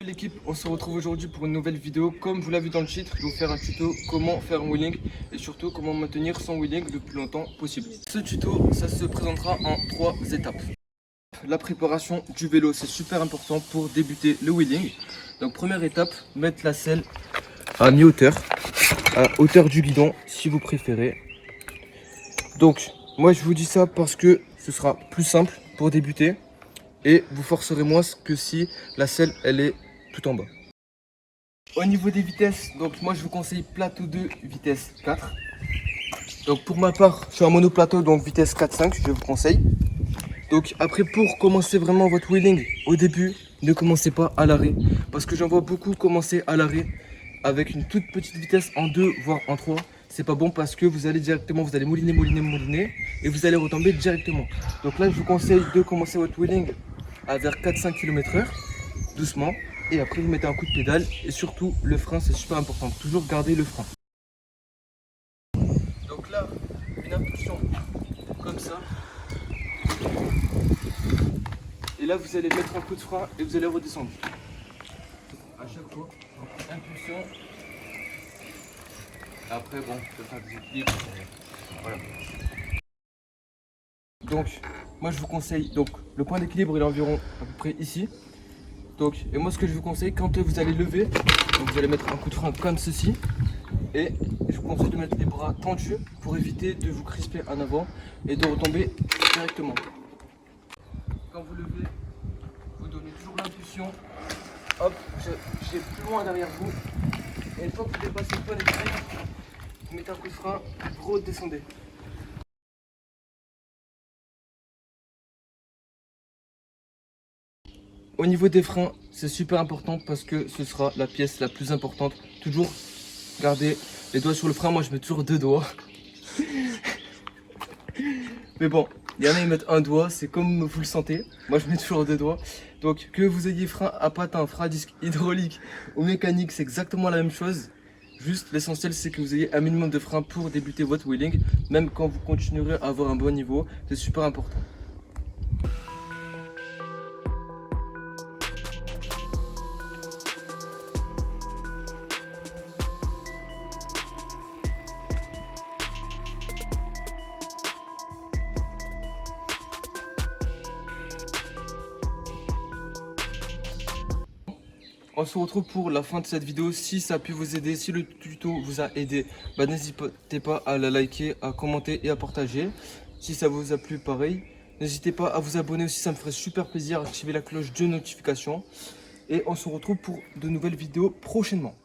L'équipe, on se retrouve aujourd'hui pour une nouvelle vidéo. Comme vous l'avez vu dans le titre, je vais vous faire un tuto comment faire un wheeling et surtout comment maintenir son wheeling le plus longtemps possible. Ce tuto, ça se présentera en 3 étapes. La préparation du vélo, c'est super important pour débuter le wheeling. Donc première étape, mettre la selle à mi-hauteur, à hauteur du guidon si vous préférez. Donc moi je vous dis ça parce que ce sera plus simple pour débuter et vous forcerez moins que si la selle elle est tout en bas. Au niveau des vitesses, donc moi je vous conseille plateau 2 vitesse 4. Donc pour ma part, je suis en monoplateau, donc vitesse 4-5, je vous conseille. Donc après, pour commencer vraiment votre wheeling, au début, ne commencez pas à l'arrêt. Parce que j'en vois beaucoup commencer à l'arrêt avec une toute petite vitesse en 2, voire en 3. C'est pas bon parce que vous allez directement, vous allez mouliner et vous allez retomber directement. Donc là, je vous conseille de commencer votre wheeling à vers 4-5 km/h, doucement. Et après, vous mettez un coup de pédale et surtout, le frein, c'est super important. Toujours garder le frein. Donc là, une impulsion comme ça. Et là, vous allez mettre un coup de frein et vous allez redescendre. À chaque fois, impulsion. Après, bon, je vais faire des équilibres. Voilà. Donc, moi, je vous conseille. Donc, le point d'équilibre, il est environ à peu près ici. Donc, et moi, ce que je vous conseille, quand vous allez lever, donc vous allez mettre un coup de frein comme ceci. Et je vous conseille de mettre les bras tendus pour éviter de vous crisper en avant et de retomber directement. Quand vous levez, vous donnez toujours l'impulsion. Hop, j'ai plus loin derrière vous. Et une fois que vous dépassez le point d'équilibre, vous mettez un coup de frein, vous redescendez. Au niveau des freins, c'est super important parce que ce sera la pièce la plus importante. Toujours garder les doigts sur le frein. Moi, je mets toujours 2 doigts. Mais bon, il y en a qui mettent un doigt, c'est comme vous le sentez. Moi, je mets toujours 2 doigts. Donc, que vous ayez frein à patin, frein à disque, hydraulique ou mécanique, c'est exactement la même chose. Juste, l'essentiel, c'est que vous ayez un minimum de frein pour débuter votre wheeling. Même quand vous continuerez à avoir un bon niveau, c'est super important. On se retrouve pour la fin de cette vidéo. Si ça a pu vous aider, si le tuto vous a aidé, bah, n'hésitez pas à la liker, à commenter et à partager. Si ça vous a plu, pareil. N'hésitez pas à vous abonner aussi, ça me ferait super plaisir. Activez la cloche de notification. Et on se retrouve pour de nouvelles vidéos prochainement.